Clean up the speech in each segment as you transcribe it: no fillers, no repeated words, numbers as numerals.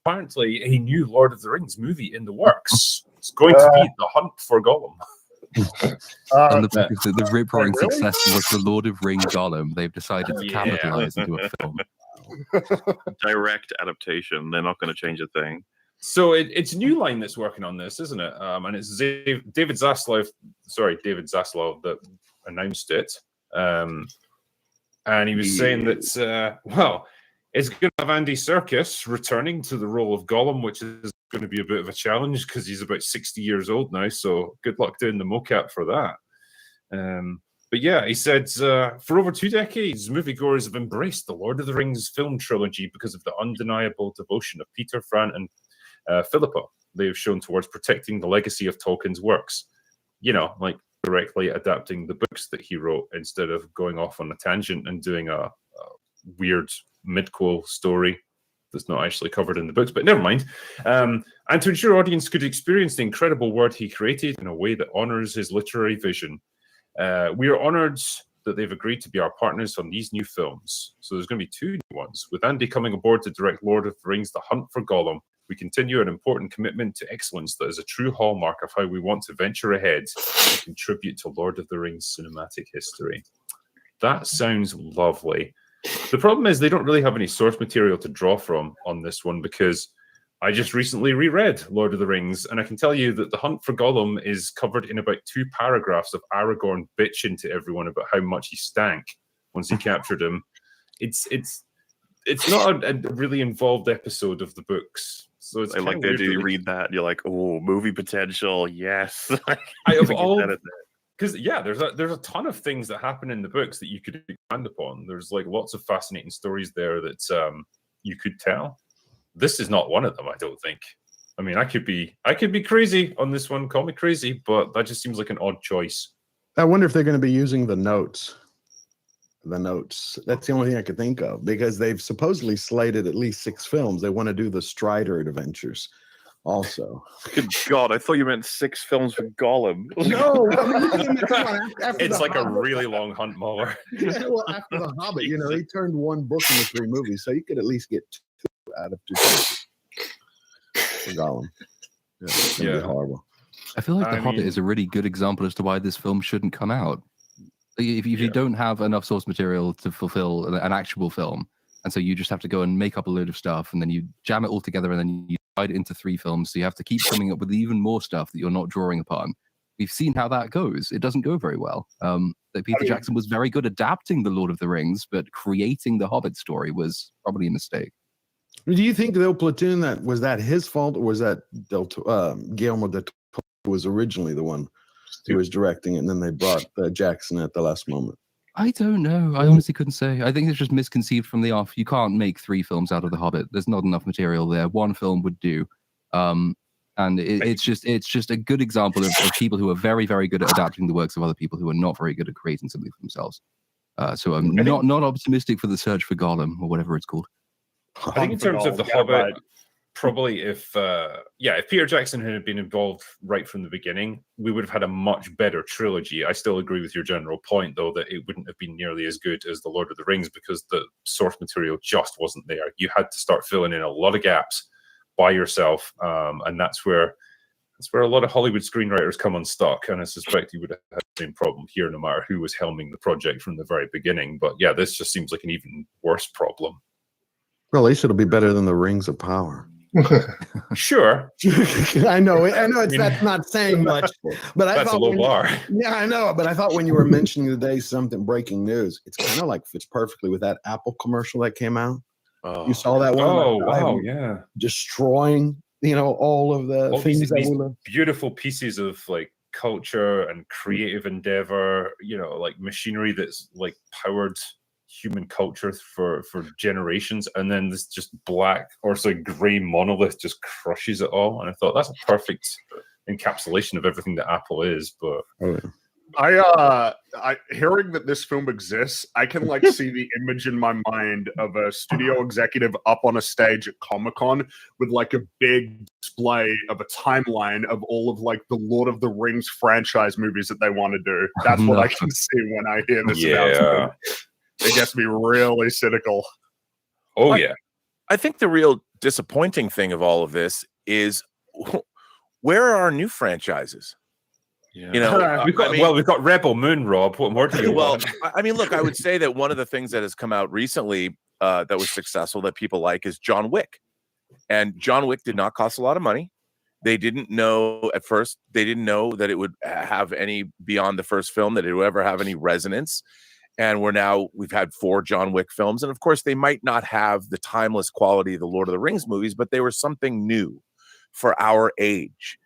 apparently a new Lord of the Rings movie in the works. It's going to be The Hunt for Gollum. On the back of the rip-roaring success was the Lord of Ring Gollum. They've decided to capitalize into a film. Direct adaptation. They're not going to change a thing. So it's New Line that's working on this, isn't it? And it's David Zaslav that announced it. And he was saying that, it's going to have Andy Serkis returning to the role of Gollum, which is going to be a bit of a challenge because he's about 60 years old now. So good luck doing the mocap for that. But yeah, he said, for over 2 decades, moviegoers have embraced the Lord of the Rings film trilogy because of the undeniable devotion of Peter, Fran, and Philippa they have shown towards protecting the legacy of Tolkien's works. You know, like directly adapting the books that he wrote instead of going off on a tangent and doing a weird mid-quel story that's not actually covered in the books, but never mind. And to ensure audience could experience the incredible world he created in a way that honors his literary vision. We are honored that they've agreed to be our partners on these new films. So there's going to be 2 new ones. With Andy coming aboard to direct Lord of the Rings, The Hunt for Gollum, we continue an important commitment to excellence that is a true hallmark of how we want to venture ahead and contribute to Lord of the Rings cinematic history. That sounds lovely. The problem is they don't really have any source material to draw from on this one because I just recently reread Lord of the Rings, and I can tell you that The Hunt for Gollum is covered in about 2 paragraphs of Aragorn bitching to everyone about how much he stank once he captured him. It's not a really involved episode of the books. So it's like that. You read that, and you're like, oh, movie potential, yes. Because there's a ton of things that happen in the books that you could expand upon. There's like lots of fascinating stories there that you could tell. This is not one of them, I don't think. I mean, I could be crazy on this one. Call me crazy, but that just seems like an odd choice. I wonder if they're going to be using the notes. The notes. That's the only thing I could think of because they've supposedly slated at least 6 films. They want to do the Strider adventures also. Good God, I thought you meant 6 films for Gollum. No, come on, it's like a really long hunt, Muller. Yeah, well, after The Hobbit, he turned 1 book into 3 movies, so you could at least get 2 out of 2 films for Gollum. Yeah, be horrible. I feel like The Hobbit is a really good example as to why this film shouldn't come out. If you don't have enough source material to fulfill an actual film, and so you just have to go and make up a load of stuff, and then you jam it all together, and then you divide it into 3 films, so you have to keep coming up with even more stuff that you're not drawing upon. We've seen how that goes. It doesn't go very well. Peter Jackson was very good adapting The Lord of the Rings, but creating the Hobbit story was probably a mistake. Do you think they'll platoon that? Was that his fault, or was that Guillermo del Toro was originally the one who was directing it, and then they brought Jackson at the last moment? I don't know. I honestly couldn't say. I think it's just misconceived from the off. You can't make 3 films out of The Hobbit. There's not enough material there. 1 film would do. And it's just a good example of people who are very, very good at adapting the works of other people who are not very good at creating something for themselves. So I'm not optimistic for the search for Gollum or whatever it's called. I think in terms of The Hobbit, probably if Peter Jackson had been involved right from the beginning, we would have had a much better trilogy. I still agree with your general point, though, that it wouldn't have been nearly as good as The Lord of the Rings because the source material just wasn't there. You had to start filling in a lot of gaps by yourself, and that's where a lot of Hollywood screenwriters come unstuck. And I suspect you would have had the same problem here, no matter who was helming the project from the very beginning. But yeah, this just seems like an even worse problem. Well, at least it'll be better than the Rings of Power. Sure. I know that's not saying much, but I that's thought a low bar. Yeah, I know, but I thought when you were mentioning today something breaking news, it's kind of like fits perfectly with that Apple commercial that came out. Oh. You saw that one? Oh, wow, yeah. Destroying, all of the things that we love. Beautiful pieces of like culture and creative endeavor, like machinery that's like powered human culture for generations, and then this just gray monolith just crushes it all. And I thought that's a perfect encapsulation of everything that Apple is. But I hearing that this film exists, I can see the image in my mind of a studio executive up on a stage at Comic-Con with a big display of a timeline of all of the Lord of the Rings franchise movies that they want to do. That's what I can see when I hear this announcement. It gets me really cynical. Oh, yeah. I think the real disappointing thing of all of this is where are our new franchises? Yeah. You know, we've got Rebel Moon, Rob. What more do you well, want? I mean, look, I would say that one of the things that has come out recently that was successful that people like is John Wick. And John Wick did not cost a lot of money. They didn't know at first, they didn't know that it would have any beyond the first film, that it would ever have any resonance. And we've had 4 John Wick films. And of course, they might not have the timeless quality of the Lord of the Rings movies, but they were something new for our age.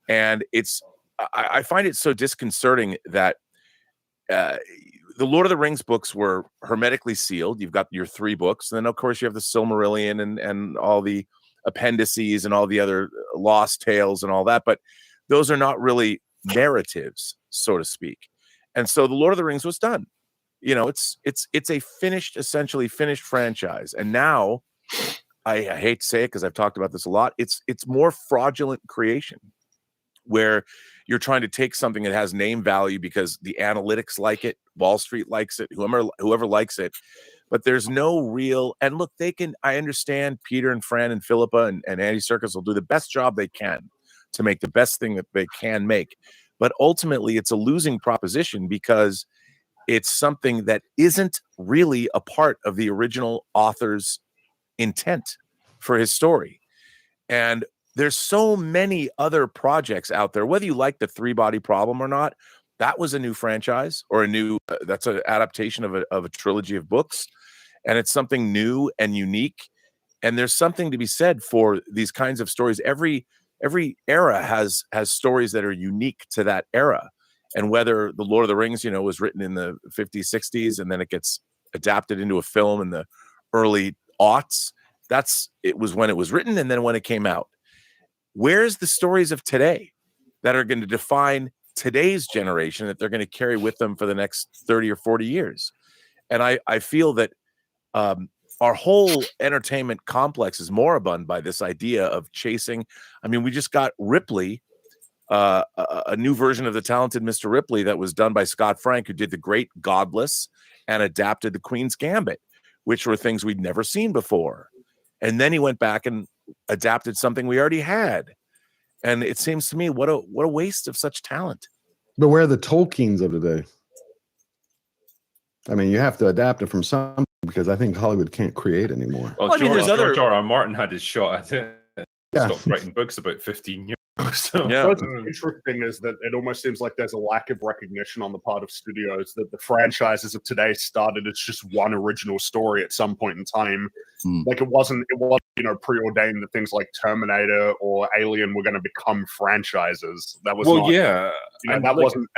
And I find it so disconcerting that the Lord of the Rings books were hermetically sealed. You've got your 3 books. And then, of course, you have the Silmarillion and all the appendices and all the other lost tales and all that. But those are not really narratives, so to speak. And so the Lord of the Rings was done. You know, it's a essentially finished franchise. And now, I hate to say it because I've talked about this a lot, it's more fraudulent creation, where you're trying to take something that has name value because the analytics like it, Wall Street likes it, whoever likes it, but there's no real. And look, I understand Peter and Fran and Philippa and Andy Serkis will do the best job they can to make the best thing that they can make, but ultimately it's a losing proposition because it's something that isn't really a part of the original author's intent for his story. And there's so many other projects out there, whether you like the 3-Body Problem or not. That was a new franchise or that's an adaptation of a trilogy of books. And it's something new and unique. And there's something to be said for these kinds of stories. Every era has stories that are unique to that era. And whether the Lord of the Rings, was written in the 50s, 60s, and then it gets adapted into a film in the early aughts, it was when it was written and then when it came out. Where's the stories of today that are going to define today's generation that they're going to carry with them for the next 30 or 40 years? And I feel that our whole entertainment complex is moribund by this idea of chasing. I mean, we just got Ripley, a new version of The Talented Mr. Ripley that was done by Scott Frank, who did The Great Godless and adapted The Queen's Gambit, which were things we'd never seen before. And then he went back and adapted something we already had. And it seems to me, what a waste of such talent. But where are the Tolkiens of today? I mean, you have to adapt it from something because I think Hollywood can't create anymore. Well, George R. R. Martin had his shot at it. Yeah. Stopped writing books about 15 years ago. So. Yeah. What's interesting is that it almost seems like there's a lack of recognition on the part of studios that the franchises of today started as just one original story at some point in time. Like it wasn't preordained that things like Terminator or Alien were going to become franchises. That was that wasn't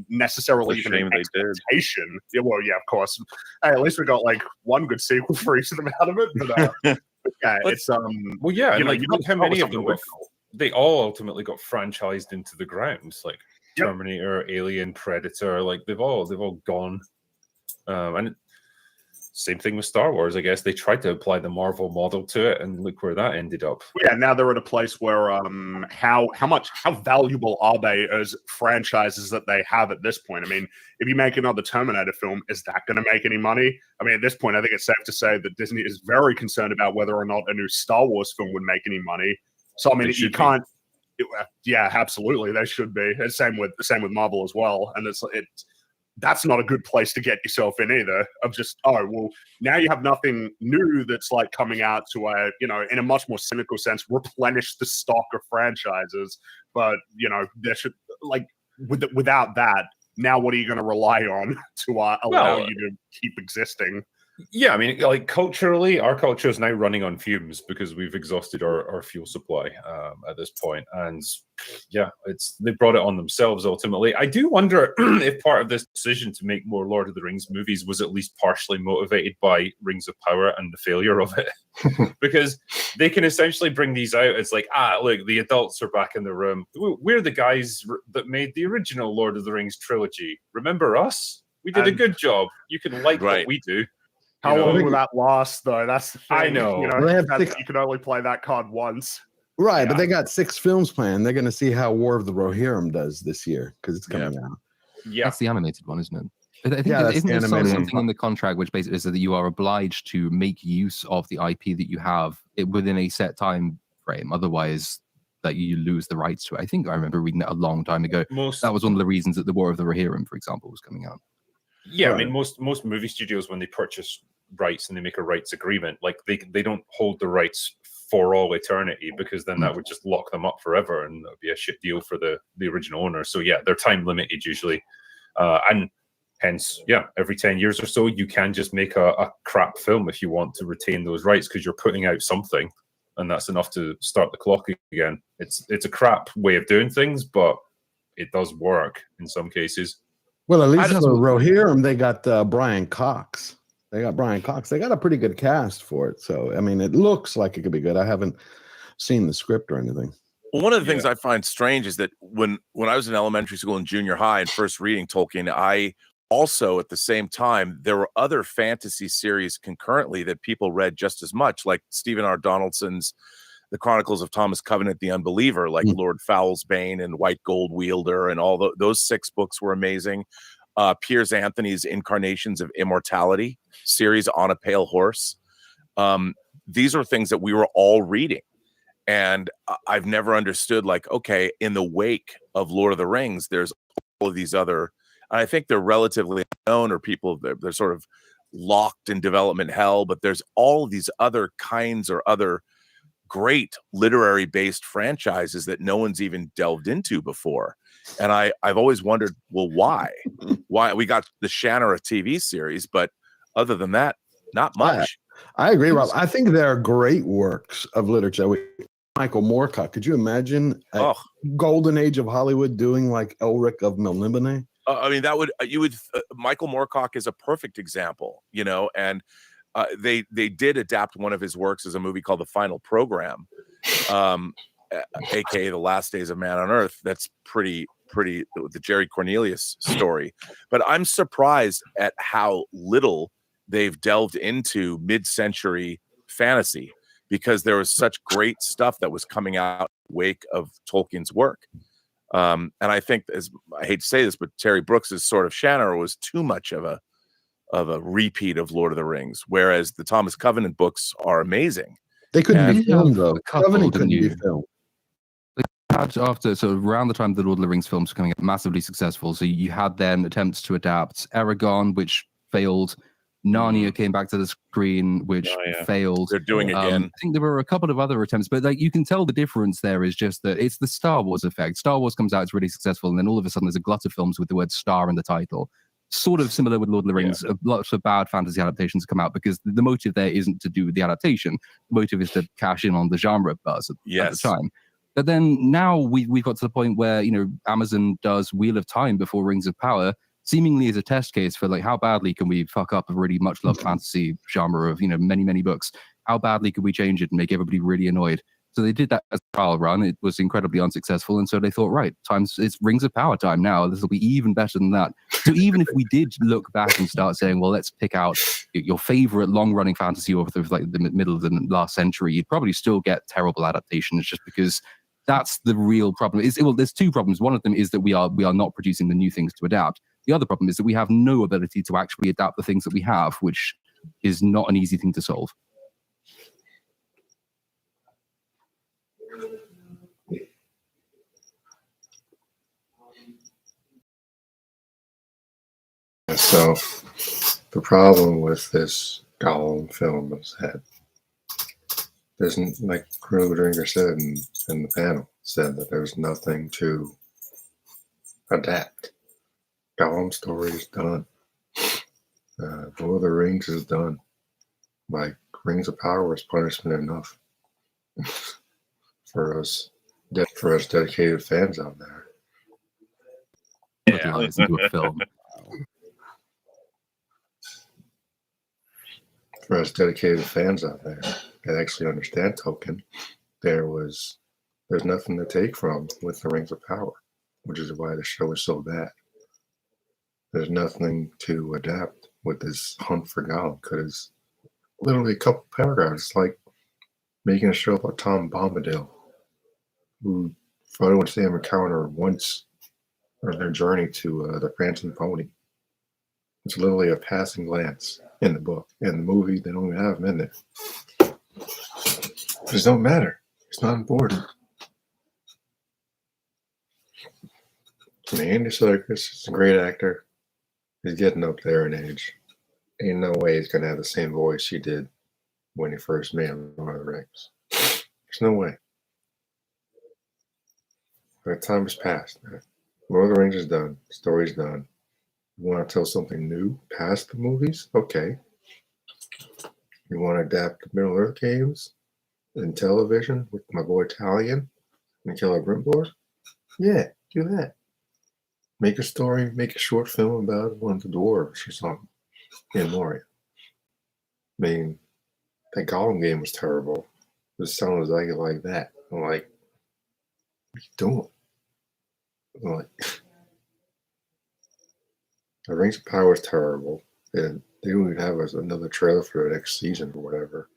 necessarily even an expectation. Yeah, well, yeah, of course. Hey, at least we got like one good sequel for each of them out of it. But yeah, it's look how many of them they all ultimately got franchised into the ground, like Terminator, Alien, Predator. Like they've all gone. And same thing with Star Wars, I guess. They tried to apply the Marvel model to it, and look where that ended up. Yeah, now they're at a place where how valuable are they as franchises that they have at this point? I mean, if you make another Terminator film, is that going to make any money? I mean, at this point, I think it's safe to say that Disney is very concerned about whether or not a new Star Wars film would make any money. So I mean, you can't. Yeah, absolutely, they should be. Same with Marvel as well, and that's not a good place to get yourself in either. Of just, now you have nothing new that's like coming out to in a much more cynical sense, replenish the stock of franchises. But there should without that, now what are you going to rely on to allow you to keep existing? Yeah, I mean, like culturally, our culture is now running on fumes because we've exhausted our fuel supply at this point. And yeah, they brought it on themselves ultimately. I do wonder if part of this decision to make more Lord of the Rings movies was at least partially motivated by Rings of Power and the failure of it. Because they can essentially bring these out. It's like, look, the adults are back in the room. We're the guys that made the original Lord of the Rings trilogy. Remember us? We did a good job. You can like what we do. How long will that last, though? That's the thing. I know. You can only play that card once. Right, but they got 6 films planned. They're going to see how War of the Rohirrim does this year because it's coming out. Yeah. That's the animated one, isn't it? I think Yeah, that's isn't the there animated something one. in the contract which basically says that you are obliged to make use of the IP that you have within a set time frame, otherwise that you lose the rights to it. I think I remember reading that a long time ago. Most That was one of the reasons that the War of the Rohirrim, for example, was coming out. Yeah, I Right. mean, most movie studios, when they purchase rights and they make a rights agreement, like they don't hold the rights for all eternity, because then that would just lock them up forever, and that would be a shit deal for the original owner. So yeah, they're time limited usually, and hence, yeah, every 10 years or so, you can just make a crap film if you want to retain those rights, because you're putting out something, and that's enough to start the clock again. It's a crap way of doing things, but it does work in some cases. Well, at least just- for Rohirrim, they got Brian Cox. They got Brian Cox. They got a pretty good cast for it. So, I mean, it looks like it could be good. I haven't seen the script or anything. Well, one of the things I find strange is that when I was in elementary school and junior high and first reading Tolkien, I also at the same time there were other fantasy series concurrently that people read just as much, like Stephen R. Donaldson's The Chronicles of Thomas Covenant the Unbeliever, like Lord Foul's Bane and White Gold Wielder, and all those 6 books were amazing. Piers Anthony's Incarnations of Immortality series, On a Pale Horse. These are things that we were all reading. And I've never understood, like, okay, in the wake of Lord of the Rings, there's all of these other, I think they're relatively unknown, or people, they're sort of locked in development hell, but there's all of these other kinds or other great literary based franchises that no one's even delved into before. And I've always wondered, well, why we got the Shannara TV series, but other than that, not much. I agree, Rob. I think there are great works of literature. Michael Moorcock. Could you imagine a golden age of Hollywood doing like Elric of Melniboné? I mean, Michael Moorcock is a perfect example, and they did adapt one of his works as a movie called The Final Program, aka The Last Days of Man on Earth. That's pretty the Jerry Cornelius story. But I'm surprised at how little they've delved into mid-century fantasy, because there was such great stuff that was coming out in the wake of Tolkien's work. And I think, as I hate to say this, but Terry Brooks's Sword of Shannara was too much of a repeat of Lord of the Rings, whereas the Thomas Covenant books are amazing. They couldn't be filmed though. Covenant didn't couldn't be you? filmed. After, so around the time the Lord of the Rings films were coming out, massively successful. So you had then attempts to adapt Aragon, which failed. Narnia came back to the screen, which failed. They're doing again. I think there were a couple of other attempts, but like you can tell the difference there is just that it's the Star Wars effect. Star Wars comes out, it's really successful, and then all of a sudden there's a glut of films with the word star in the title. Sort of similar with Lord of the Rings. Lots of bad fantasy adaptations come out because the motive there isn't to do with the adaptation. The motive is to cash in on the genre buzz at the time. But then now we've got to the point where, Amazon does Wheel of Time before Rings of Power, seemingly as a test case for like how badly can we fuck up a really much loved fantasy genre of many, many books. How badly could we change it and make everybody really annoyed? So they did that as a trial run. It was incredibly unsuccessful, and so they thought, right, it's Rings of Power time now. This will be even better than that. So even if we did look back and start saying, well, let's pick out your favorite long-running fantasy author of like the middle of the last century, you'd probably still get terrible adaptations, just because that's the real problem. There's 2 problems. One of them is that we are not producing the new things to adapt. The other problem is that we have no ability to actually adapt the things that we have, which is not an easy thing to solve. So the problem with this Gollum film is that there's, like Kruger said in the panel, said that there's nothing to adapt. Gollum's story is done. Lord of the Rings is done. Like Rings of Power was punishment enough for us dedicated fans out there. Yeah, listen to a film. For us dedicated fans out there that actually understand Tolkien, there's nothing to take from with the Rings of Power, which is why the show is so bad. There's nothing to adapt with this hunt for Gollum, because literally a couple paragraphs, like making a show about Tom Bombadil, who Frodo and Sam encounter once on their journey to the Prancing Pony. It's literally a passing glance in the book. In the movie, they don't even have him in there. It just don't matter. It's not important. I mean, Andy Serkis is a great actor. He's getting up there in age. Ain't no way he's gonna have the same voice he did when he first made Lord of the Rings. There's no way. The time has passed. Lord of the Rings is done. The story's done. You want to tell something new past the movies? Okay. You want to adapt the Middle Earth games in television with my boy Talion and Killer Brimbor? Yeah, do that. Make a story, make a short film about one of the dwarves or something in Moria. I mean, that Gollum game was terrible. It sounded like that. I'm like, what are you doing? I'm like, The Rings of Power is terrible. And they don't even have another trailer for the next season or whatever.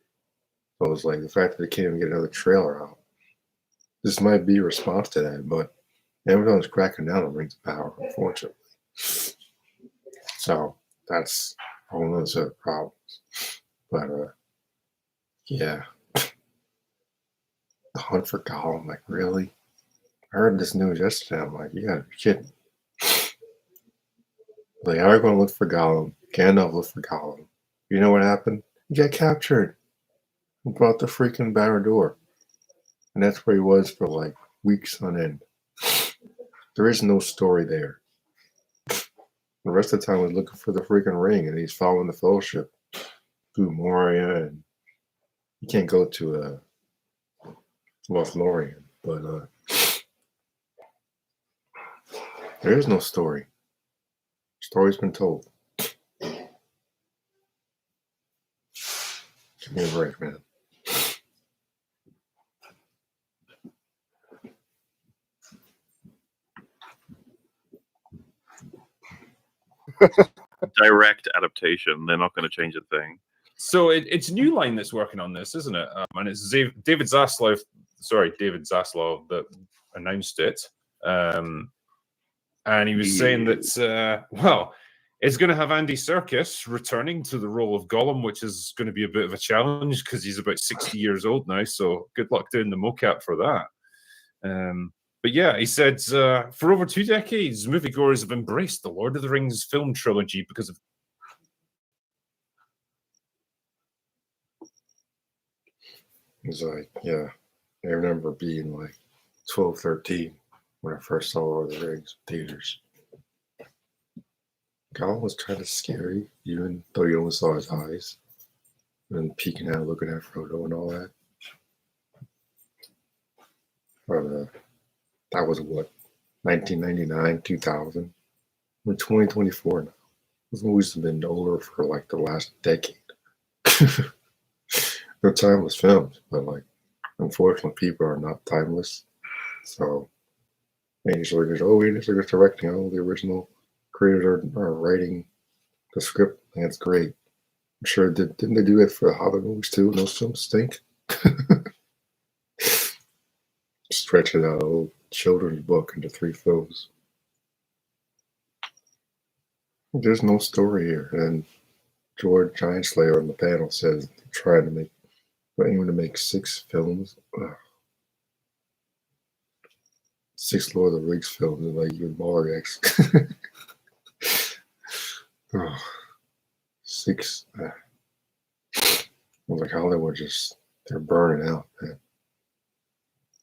So I was like, the fact that they can't even get another trailer out. This might be a response to that, but Amazon's cracking down on Rings of Power, unfortunately. So that's a whole other set of problems. But yeah. The hunt for Gollum, like really? I heard this news yesterday. I'm like, you gotta be kidding. Like, everyone looked for Gollum. Gandalf looked for Gollum. You know what happened? He got captured. He brought the freaking Barad-dûr. And that's where he was for like weeks on end. There is no story there. The rest of the time, he's looking for the freaking ring, and he's following the Fellowship through Moria, and you can't go to Lothlorien, but there is no story. Story's been told. Give me a break, man. Direct adaptation. They're not going to change a thing. So it's New Line that's working on this, isn't it? And it's David Zaslav that announced it. And he was saying that, it's going to have Andy Serkis returning to the role of Gollum, which is going to be a bit of a challenge because he's about 60 years old now. So good luck doing the mocap for that. But yeah, he said, for over 2 decades, moviegoers have embraced the Lord of the Rings film trilogy because of. He's like, yeah, I remember being like 12, 13 when I first saw Lord of the Rings theaters. Gollum was kind of scary, even though you only saw his eyes. And peeking out, looking at Frodo and all that. But that was what, 1999, 2000? We're 2024 now. Those movies have been older for like the last decade. They're timeless films, but like, unfortunately, people are not timeless. So, Andy Serkis, Andy Serkis directing, the original creators are writing the script. I think it's great. I'm sure didn't they do it for the Hobbit movies too? Those films stink. Stretching out a old children's book into 3 films. There's no story here, and George Giantslayer on the panel says they're trying to make. Anyone to make 6 films, 6 Lord of the Rings films, and like even more X. 6. I was like, Hollywood they're burning out, man.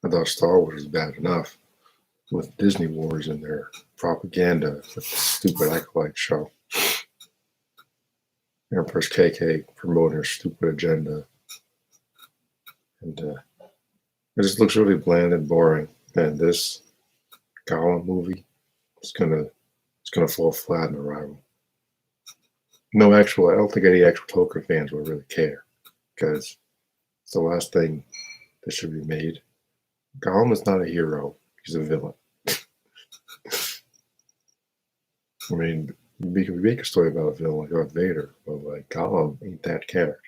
I thought Star Wars was bad enough with Disney Wars and their propaganda with the stupid Acolyte show. Empress KK promoting her stupid agenda. And it just looks really bland and boring. And this Gollum movie is gonna fall flat in Arrival. I don't think any actual Tolkien fans will really care because it's the last thing that should be made. Gollum is not a hero; he's a villain. I mean, we can make a story about a villain like Darth Vader, but like Gollum ain't that character.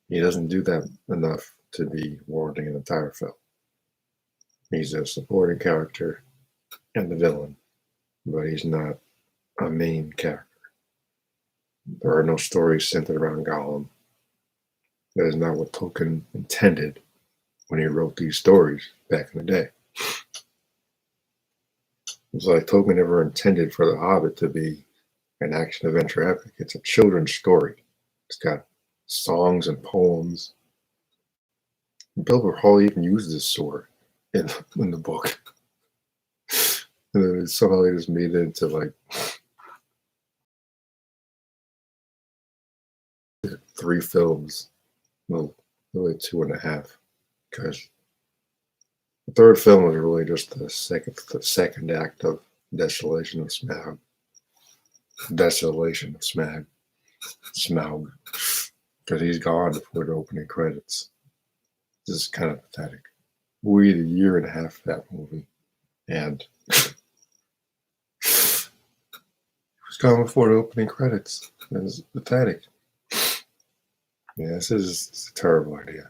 He doesn't do that enough to be warranting an entire film. He's a supporting character and the villain, but he's not a main character. There are no stories centered around Gollum. That is not what Tolkien intended when he wrote these stories back in the day. It's like Tolkien never intended for The Hobbit to be an action-adventure epic. It's a children's story. It's got songs and poems. Bilbo Hall even used this sword in the book. And then somehow they just made it into like 3 films. No, really 2.5. Because the 3rd film was really just the second act of Desolation of Smaug. Desolation of Smaug. Because he's gone before the opening credits. This is kind of pathetic. We waited 1.5 years for that movie. And it was gone before the opening credits. It was pathetic. Yeah, this is a terrible idea.